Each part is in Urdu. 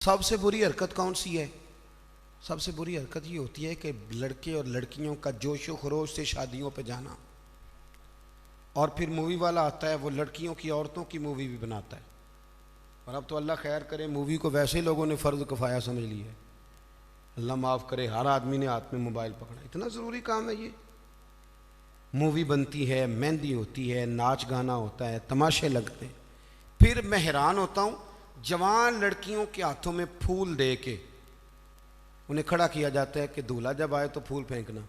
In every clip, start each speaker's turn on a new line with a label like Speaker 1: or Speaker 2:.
Speaker 1: سب سے بری حرکت کون سی ہے؟ سب سے بری حرکت یہ ہوتی ہے کہ لڑکے اور لڑکیوں کا جوش و خروش سے شادیوں پہ جانا، اور پھر مووی والا آتا ہے وہ لڑکیوں کی عورتوں کی مووی بھی بناتا ہے، اور اب تو اللہ خیر کرے مووی کو ویسے ہی لوگوں نے فرض کفایہ سمجھ لی ہے، اللہ معاف کرے، ہر آدمی نے ہاتھ میں موبائل پکڑا، اتنا ضروری کام ہے یہ؟ مووی بنتی ہے، مہندی ہوتی ہے، ناچ گانا ہوتا ہے، تماشے لگتے ہیں، پھر میں حیران ہوتا ہوں جوان لڑکیوں کے ہاتھوں میں پھول دے کے انہیں کھڑا کیا جاتا ہے کہ دولہا جب آئے تو پھول پھینکنا۔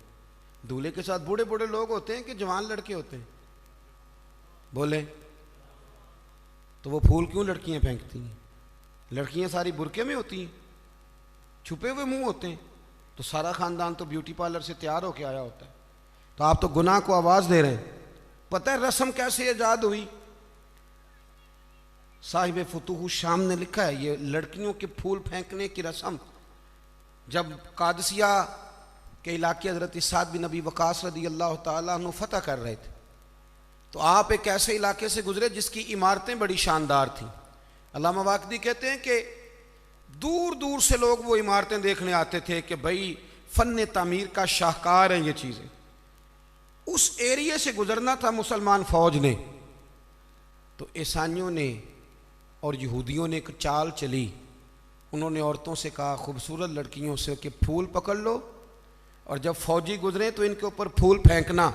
Speaker 1: دولہے کے ساتھ بوڑھے بوڑھے لوگ ہوتے ہیں کہ جوان لڑکے ہوتے ہیں؟ بولے تو وہ پھول کیوں لڑکیاں پھینکتی ہیں؟ لڑکیاں ساری برقعے میں ہوتی ہیں، چھپے ہوئے منہ ہوتے ہیں، تو سارا خاندان تو بیوٹی پارلر سے تیار ہو کے آیا ہوتا ہے، تو آپ تو گناہ کو آواز دے رہے ہیں۔ پتہ ہے رسم کیسے ایجاد ہوئی؟ صاحب فتوح الشام نے لکھا ہے یہ لڑکیوں کے پھول پھینکنے کی رسم جب قادسیہ کے علاقے حضرت سعد بن ابی وقاص رضی اللہ تعالیٰ عنہ فتح کر رہے تھے، تو آپ ایک ایسے علاقے سے گزرے جس کی عمارتیں بڑی شاندار تھیں۔ علامہ واقدی کہتے ہیں کہ دور دور سے لوگ وہ عمارتیں دیکھنے آتے تھے کہ بھئی فن تعمیر کا شاہکار ہیں یہ چیزیں۔ اس ایریے سے گزرنا تھا مسلمان فوج نے، تو عیسائیوں نے اور یہودیوں نے ایک چال چلی، انہوں نے عورتوں سے کہا خوبصورت لڑکیوں سے کہ پھول پکڑ لو، اور جب فوجی گزرے تو ان کے اوپر پھول پھینکنا،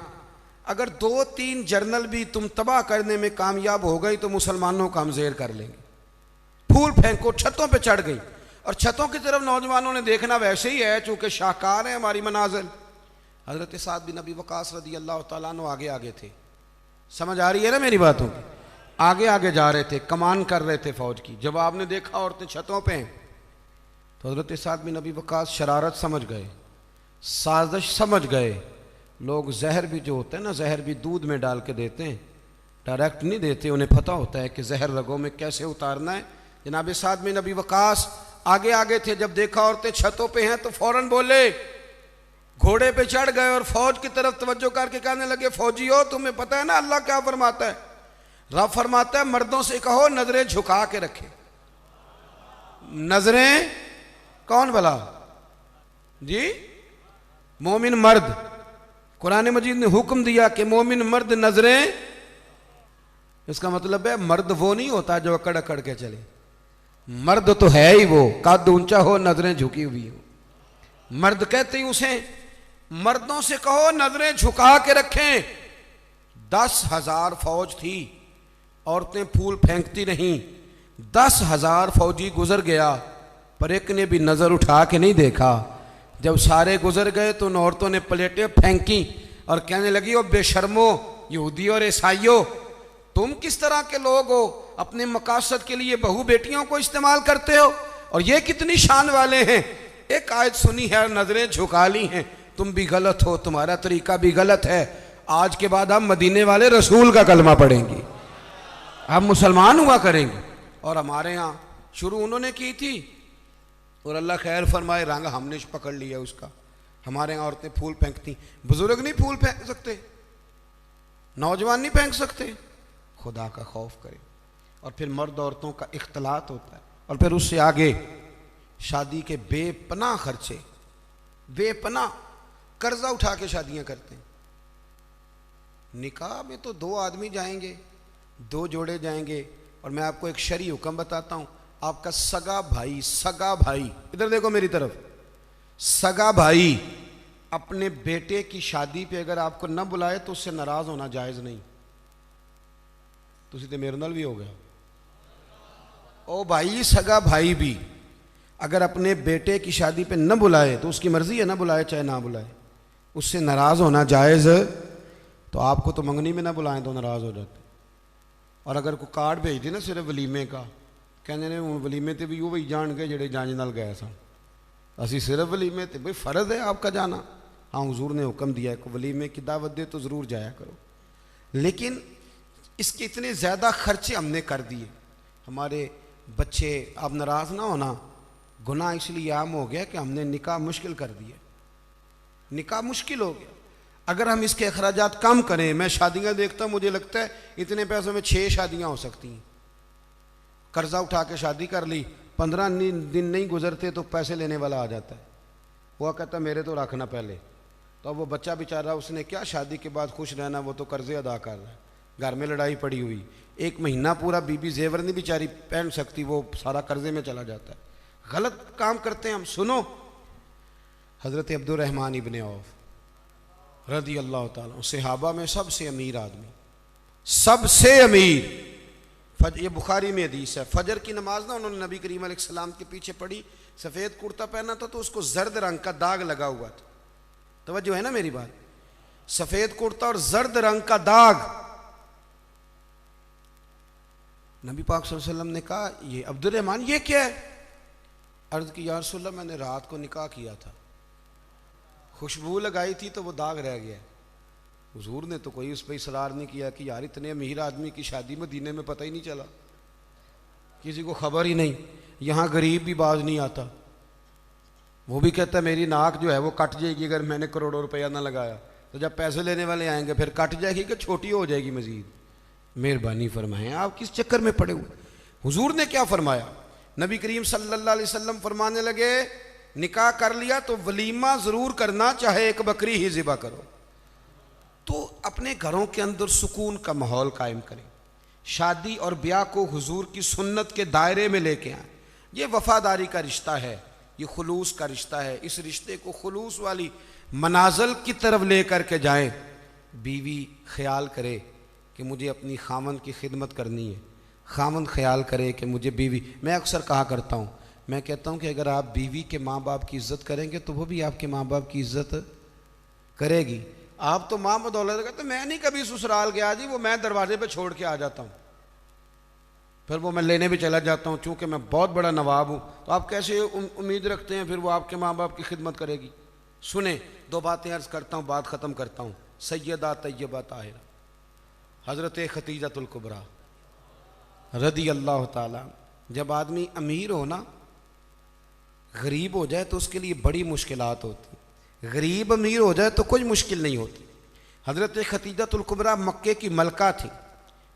Speaker 1: اگر 2-3 جرنل بھی تم تباہ کرنے میں کامیاب ہو گئی تو مسلمانوں کا ہم زیر کر لیں گے۔ پھول پھینکو، چھتوں پہ چڑھ گئی، اور چھتوں کی طرف نوجوانوں نے دیکھنا ویسے ہی ہے چونکہ شاہکار ہیں ہماری مناظر۔ حضرت سعد بن ابی وقاص رضی اللہ تعالیٰ عنہ آگے آگے تھے، سمجھ آ رہی ہے نا میری باتوں کی؟ آگے آگے جا رہے تھے، کمان کر رہے تھے فوج کی۔ جب آپ نے دیکھا عورتیں چھتوں پہ ہیں تو حضرت سعد بن ابی وقاص شرارت سمجھ گئے، سازش سمجھ گئے۔ لوگ زہر بھی جو ہوتا ہے نا، زہر بھی دودھ میں ڈال کے دیتے ہیں، ڈائریکٹ نہیں دیتے، انہیں پتہ ہوتا ہے کہ زہر رگوں میں کیسے اتارنا ہے۔ جناب سعد بن ابی وقاص آگے آگے تھے، جب دیکھا عورتیں چھتوں پہ ہیں تو فوراً بولے، گھوڑے پہ چڑھ گئے اور فوج کی طرف توجہ کر کے کہنے لگے فوجیو تمہیں پتہ ہے نا اللہ کیا فرماتا ہے؟ رب فرماتا ہے مردوں سے کہو نظریں جھکا کے رکھے۔ نظریں کون بھلا؟ جی مومن مرد، قرآن مجید نے حکم دیا کہ مومن مرد نظریں، اس کا مطلب ہے مرد وہ نہیں ہوتا جو اکڑ اکڑ کے چلے، مرد تو ہے ہی وہ قد اونچا ہو نظریں جھکی ہوئی ہو، مرد کہتے ہی اسے۔ مردوں سے کہو نظریں جھکا کے رکھیں۔ 10,000 فوج تھی، عورتیں پھول پھینکتی نہیں، 10,000 فوجی گزر گیا پر ایک نے بھی نظر اٹھا کے نہیں دیکھا۔ جب سارے گزر گئے تو ان عورتوں نے پلیٹیں پھینکی اور کہنے لگی او بے شرمو یہودی اور عیسائیوں، تم کس طرح کے لوگ ہو، اپنے مقاصد کے لیے بہو بیٹیوں کو استعمال کرتے ہو، اور یہ کتنی شان والے ہیں، ایک آیت سنی ہے اور نظریں جھکا لی ہیں، تم بھی غلط ہو، تمہارا طریقہ بھی غلط ہے، آج کے بعد ہم مدینے والے رسول کا کلمہ پڑھیں گے، ہم مسلمان ہوا کریں گے۔ اور ہمارے ہاں شروع انہوں نے کی تھی، اور اللہ خیر فرمائے رنگ ہم نے پکڑ لیا اس کا۔ ہمارے ہاں عورتیں پھول پھینکتی، بزرگ نہیں پھول پھینک سکتے، نوجوان نہیں پھینک سکتے، خدا کا خوف کرے۔ اور پھر مرد عورتوں کا اختلاط ہوتا ہے، اور پھر اس سے آگے شادی کے بے پناہ خرچے، بے پناہ قرضہ اٹھا کے شادیاں کرتے ہیں۔ نکاح میں تو 2 آدمی جائیں گے، 2 جوڑے جائیں گے، اور میں آپ کو ایک شرعی حکم بتاتا ہوں، آپ کا سگا بھائی ادھر دیکھو میری طرف، سگا بھائی اپنے بیٹے کی شادی پہ اگر آپ کو نہ بلائے تو اس سے ناراض ہونا جائز نہیں۔ تسی تے میرے نال بھی ہو گیا، او بھائی سگا بھائی بھی اگر اپنے بیٹے کی شادی پہ نہ بلائے تو اس کی مرضی ہے، نہ بلائے چاہے نہ بلائے، اس سے ناراض ہونا جائز۔ تو آپ کو تو منگنی میں نہ بلائیں تو ناراض ہو جاتے، اور اگر کوئی کارڈ بھیج دے نا صرف ولیمے کا، کہنے نے ولیمے تے بھی وہی جان گئے جڑے جانج نال گئے سن، اسی صرف ولیمے تے، بھئی فرض ہے آپ کا جانا، ہاں حضور نے حکم دیا ہے کہ ولیمے کی دعوت دے تو ضرور جایا کرو، لیکن اس کے اتنے زیادہ خرچے ہم نے کر دیے، ہمارے بچے، اب ناراض نہ ہونا، گناہ اس لیے عام ہو گیا کہ ہم نے نکاح مشکل کر دیا، نکاح مشکل ہو گیا۔ اگر ہم اس کے اخراجات کم کریں، میں شادیاں دیکھتا ہوں مجھے لگتا ہے اتنے پیسوں میں 6 شادیاں ہو سکتی ہیں، قرضہ اٹھا کے شادی کر لی 15 دن نہیں گزرتے تو پیسے لینے والا آ جاتا ہے، وہ کہتا میرے تو رکھنا پہلے. تو اب وہ بچہ بیچارہ اس نے کیا شادی کے بعد خوش رہنا، وہ تو قرضے ادا کر رہا ہے، گھر میں لڑائی پڑی ہوئی، 1 مہینہ پورا بی زیور نہیں بیچاری پہن سکتی، وہ سارا قرضے میں چلا جاتا ہے. غلط کام کرتے ہیں ہم. سنو، حضرت عبد الرحمن ابن عوف رضی اللہ تعالیٰ، صحابہ میں سب سے امیر آدمی، سب سے امیر. یہ بخاری میں حدیث ہے، فجر کی نماز نا انہوں نے نبی کریم علیہ السلام کے پیچھے پڑھی، سفید کرتا پہنا تھا تو اس کو زرد رنگ کا داغ لگا ہوا تھا. توجہ ہے نا میری بات؟ سفید کرتا اور زرد رنگ کا داغ. نبی پاک صلی اللہ علیہ وسلم نے کہا یہ عبد الرحمن یہ کیا ہے؟ عرض کی یا رسول اللہ میں نے رات کو نکاح کیا تھا، خوشبو لگائی تھی تو وہ داغ رہ گیا. حضور نے تو کوئی اس پہ اصرار نہیں کیا کہ یار اتنے امیر آدمی کی شادی مدینے میں پتہ ہی نہیں چلا، کسی کو خبر ہی نہیں. یہاں غریب بھی باز نہیں آتا، وہ بھی کہتا ہے میری ناک جو ہے وہ کٹ جائے گی اگر میں نے کروڑوں روپیہ نہ لگایا، تو جب پیسے لینے والے آئیں گے پھر کٹ جائے گی کہ چھوٹی ہو جائے گی مزید. مہربانی فرمائیں، آپ کس چکر میں پڑے ہوئے؟ حضور نے کیا فرمایا؟ نبی کریم صلی اللہ علیہ وسلم فرمانے لگے نکاح کر لیا تو ولیمہ ضرور کرنا، چاہے 1 بکری ہی ذبح کرو. تو اپنے گھروں کے اندر سکون کا ماحول قائم کریں، شادی اور بیاہ کو حضور کی سنت کے دائرے میں لے کے آئیں. یہ وفاداری کا رشتہ ہے، یہ خلوص کا رشتہ ہے. اس رشتے کو خلوص والی منازل کی طرف لے کر کے جائیں. بیوی خیال کرے کہ مجھے اپنی خامند کی خدمت کرنی ہے، خامند خیال کرے کہ مجھے بیوی. میں اکثر کہا کرتا ہوں، میں کہتا ہوں کہ اگر آپ بیوی کے ماں باپ کی عزت کریں گے تو وہ بھی آپ کے ماں باپ کی عزت کرے گی. آپ تو ماں بدولت کہتے میں نہیں کبھی سسرال گیا جی، وہ میں دروازے پہ چھوڑ کے آ جاتا ہوں، پھر وہ میں لینے بھی چلا جاتا ہوں چونکہ میں بہت بڑا نواب ہوں. تو آپ کیسے امید رکھتے ہیں پھر وہ آپ کے ماں باپ کی خدمت کرے گی؟ سنیں 2 باتیں عرض کرتا ہوں، بات ختم کرتا ہوں. سیدہ طیبہ طاہرہ حضرت ختیجۃ الکبریٰ رضی اللہ تعالیٰ. جب آدمی امیر ہو نا، غریب ہو جائے تو اس کے لیے بڑی مشکلات ہوتی. غریب امیر ہو جائے تو کوئی مشکل نہیں ہوتی. حضرت ختیجۃ الکبریٰ مکے کی ملکہ تھی،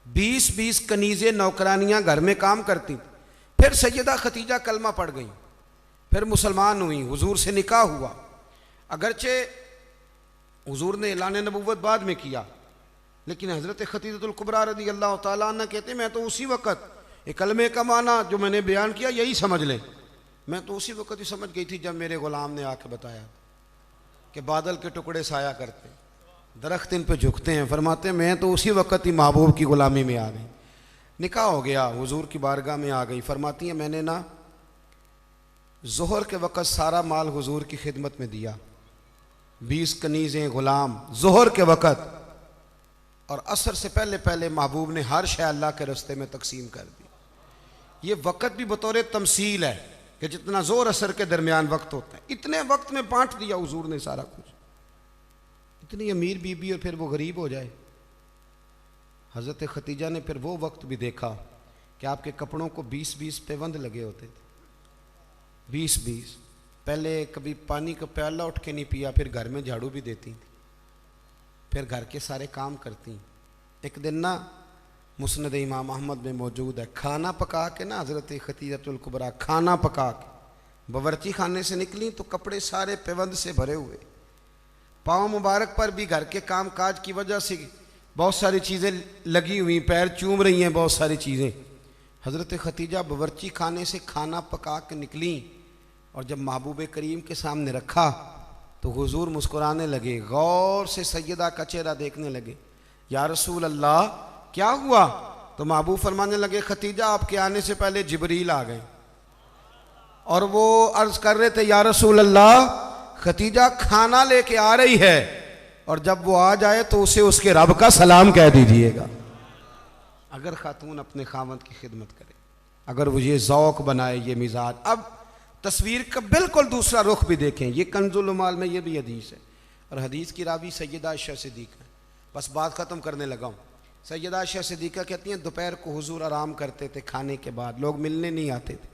Speaker 1: 20 کنیزیں نوکرانیاں گھر میں کام کرتی. پھر سیدہ ختیجہ کلمہ پڑھ گئیں، پھر مسلمان ہوئیں، حضور سے نکاح ہوا. اگرچہ حضور نے اعلان نبوت بعد میں کیا، لیکن حضرت ختیجۃ الکبریٰ رضی اللہ تعالیٰ عنہ کہتے ہیں میں تو اسی وقت یہ کلمے کا معنی جو میں نے بیان کیا یہی سمجھ لیں، میں تو اسی وقت ہی سمجھ گئی تھی جب میرے غلام نے آ کے بتایا کہ بادل کے ٹکڑے سایہ کرتے ہیں، درخت ان پہ جھکتے ہیں. فرماتے ہیں میں تو اسی وقت ہی محبوب کی غلامی میں آ گئی. نکاح ہو گیا، حضور کی بارگاہ میں آ گئی. فرماتی ہیں میں نے نا ظہر کے وقت سارا مال حضور کی خدمت میں دیا، 20 کنیزیں، غلام، ظہر کے وقت. اور عصر سے پہلے محبوب نے ہر شے اللہ کے رستے میں تقسیم کر دی. یہ وقت بھی بطور تمثیل ہے کہ جتنا زور عصر کے درمیان وقت ہوتا ہے اتنے وقت میں بانٹ دیا حضور نے سارا کچھ. اتنی امیر بی بی اور پھر وہ غریب ہو جائے. حضرت ختیجہ نے پھر وہ وقت بھی دیکھا کہ آپ کے کپڑوں کو 20 پیوند لگے ہوتے تھے، 20. پہلے کبھی پانی کا پیالہ اٹھ کے نہیں پیا، پھر گھر میں جھاڑو بھی دیتی تھی، پھر گھر کے سارے کام کرتی. ایک دن نا مسند امام احمد میں موجود ہے، کھانا پکا کے نا حضرت ختیجۃ الکبریٰ کھانا پکا کے باورچی خانے سے نکلی تو کپڑے سارے پیوند سے بھرے ہوئے، پاؤں مبارک پر بھی گھر کے کام کاج کی وجہ سے بہت ساری چیزیں لگی ہوئی، پیر چوم رہی ہیں بہت ساری چیزیں. حضرت ختیجہ باورچی خانے سے کھانا پکا کے نکلیں اور جب محبوب کریم کے سامنے رکھا تو حضور مسکرانے لگے، غور سے سیدہ کا چہرہ دیکھنے لگے. یا رسول اللہ کیا ہوا؟ تو محبوب فرمانے لگے ختیجہ آپ کے آنے سے پہلے جبریل آ گئے اور وہ عرض کر رہے تھے یا رسول اللہ ختیجہ کھانا لے کے آ رہی ہے اور جب وہ آ جائے تو اسے اس کے رب کا سلام کہہ دیجئے گا. اگر خاتون اپنے خاوند کی خدمت کرے، اگر وہ یہ ذوق بنائے، یہ مزاج. اب تصویر کا بالکل دوسرا رخ بھی دیکھیں، یہ کنز العمال میں یہ بھی حدیث ہے اور حدیث کی راوی سیدہ عائشہ صدیقہ. بس بات ختم کرنے لگا ہوں. سیدہ عائشہ صدیقہ کہتی ہیں دوپہر کو حضور آرام کرتے تھے، کھانے کے بعد لوگ ملنے نہیں آتے تھے.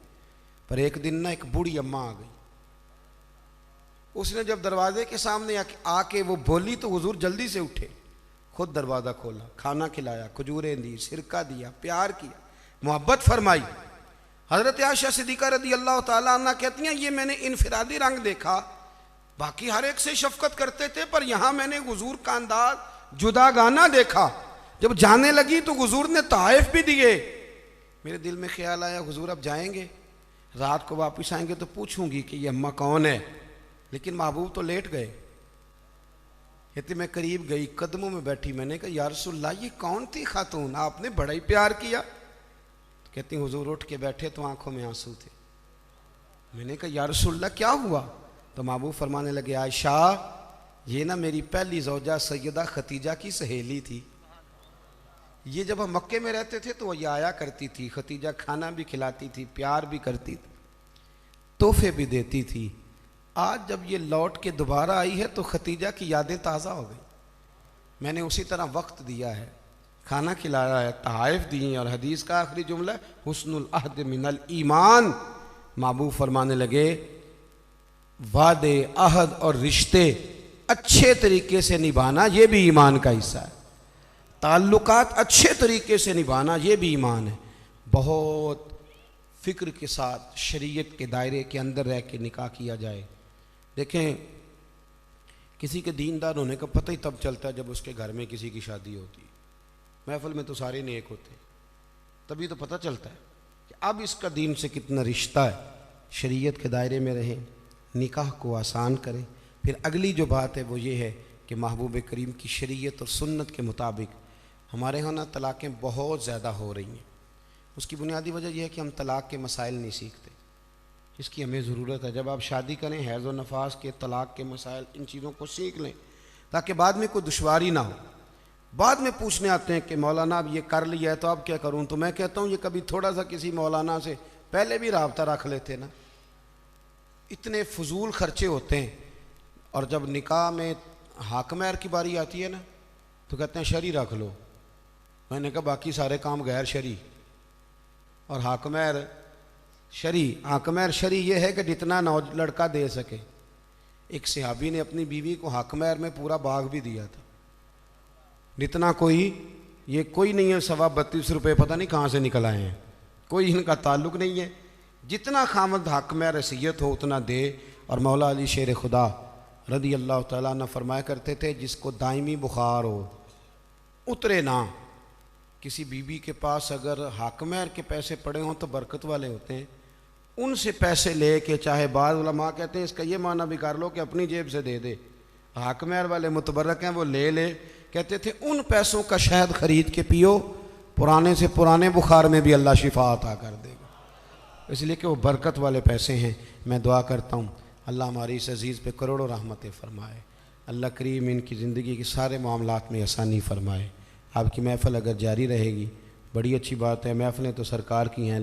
Speaker 1: پر ایک دن نا ایک بوڑھی اماں آ گئی. اس نے جب دروازے کے سامنے آ کے وہ بولی تو حضور جلدی سے اٹھے، خود دروازہ کھولا، کھانا کھلایا، کھجوریں دی، سرکہ دیا، پیار کیا، محبت فرمائی. حضرت عائشہ صدیقہ رضی اللہ تعالیٰ عنہ کہتی ہیں یہ میں نے انفرادی رنگ دیکھا، باقی ہر ایک سے شفقت کرتے تھے، پر یہاں میں نے حضور کا انداز جداگانہ دیکھا۔ جب جانے لگی تو حضور نے تحائف بھی دیے۔ میرے دل میں خیال آیا حضور اب جائیں گے، رات کو واپس آئیں گے تو پوچھوں گی کہ یہ اماں کون ہے، لیکن محبوب تو لیٹ گئے۔ کہتے میں قریب گئی، قدموں میں بیٹھی، میں نے کہا یا رسول اللہ یہ کون تھی خاتون، آپ نے بڑا ہی پیار کیا۔ کہتی حضور اٹھ کے بیٹھے تو آنکھوں میں آنسو تھے۔ میں نے کہا یا رسول اللہ کیا ہوا؟ تو محبوب فرمانے لگے عائشہ یہ نا میری پہلی زوجہ سیدہ خدیجہ کی سہیلی تھی، یہ جب ہم مکے میں رہتے تھے تو یہ آیا کرتی تھی، خدیجہ کھانا بھی کھلاتی تھی، پیار بھی کرتی تھی، تحفے بھی دیتی تھی۔ آج جب یہ لوٹ کے دوبارہ آئی ہے تو خدیجہ کی یادیں تازہ ہو گئی، میں نے اسی طرح وقت دیا ہے، کھانا کھلایا ہے، تحائف دی ہیں، اور حدیث کا آخری جملہ حسن العہد من الایمان۔ محبوب فرمانے لگے وعدے، عہد اور رشتے اچھے طریقے سے نبھانا یہ بھی ایمان کا حصہ ہے، تعلقات اچھے طریقے سے نبھانا یہ بھی ایمان ہے۔ بہت فکر کے ساتھ شریعت کے دائرے کے اندر رہ کے نکاح کیا جائے۔ دیکھیں کسی کے دیندار ہونے کا پتہ ہی تب چلتا ہے جب اس کے گھر میں کسی کی شادی ہوتی ہے، محفل میں تو سارے نیک ہوتے ہیں، تبھی تو پتہ چلتا ہے کہ اب اس کا دین سے کتنا رشتہ ہے۔ شریعت کے دائرے میں رہیں، نکاح کو آسان کریں۔ پھر اگلی جو بات ہے وہ یہ ہے کہ محبوب کریم کی شریعت اور سنت کے مطابق ہمارے ہاں طلاقیں بہت زیادہ ہو رہی ہیں۔ اس کی بنیادی وجہ یہ ہے کہ ہم طلاق کے مسائل نہیں سیکھتے، اس کی ہمیں ضرورت ہے۔ جب آپ شادی کریں حیض و نفاس کے، طلاق کے مسائل، ان چیزوں کو سیکھ لیں تاکہ بعد میں کوئی دشواری نہ ہو۔ بعد میں پوچھنے آتے ہیں کہ مولانا اب یہ کر لیا ہے تو اب کیا کروں، تو میں کہتا ہوں یہ کبھی تھوڑا سا کسی مولانا سے پہلے بھی رابطہ رکھ لیتے نا، اتنے فضول خرچے ہوتے ہیں۔ اور جب نکاح میں حق مہر کی باری آتی ہے نا تو کہتے ہیں شرعی رکھ لو، میں نے کہا باقی سارے کام غیر شرعی، اور حق مہر شرعی۔ حق مہر شرعی یہ ہے کہ جتنا لڑکا دے سکے۔ ایک صحابی نے اپنی بیوی کو حق مہر میں پورا باغ بھی دیا تھا، جتنا کوئی، یہ کوئی نہیں ہے 32.5 روپے پتہ نہیں کہاں سے نکل آئے ہیں، کوئی ان کا تعلق نہیں ہے، جتنا خامد حق مہر حیثیت ہو اتنا دے۔ اور مولا علی شیر خدا رضی اللہ تعالیٰ عنہ فرمایا کرتے تھے جس کو دائمی بخار ہو اترے نہ، کسی بیوی کے پاس اگر حق مہر کے پیسے پڑے ہوں تو برکت والے ہوتے ہیں، ان سے پیسے لے کے، چاہے بعض علماء کہتے ہیں اس کا یہ معنی بھی کر لو کہ اپنی جیب سے دے دے، حق مہر والے متبرک ہیں وہ لے لے، کہتے تھے ان پیسوں کا شہد خرید کے پیو، پرانے سے پرانے بخار میں بھی اللہ شفا عطا کر دے گا، اس لیے کہ وہ برکت والے پیسے ہیں۔ میں دعا کرتا ہوں اللہ ہماری اس عزیز پہ کروڑوں رحمتیں فرمائے، اللہ کریم ان کی زندگی کے سارے معاملات میں آسانی فرمائے۔ آپ کی محفل اگر جاری رہے گی بڑی اچھی بات ہے، محفلیں تو سرکار کی ہیں۔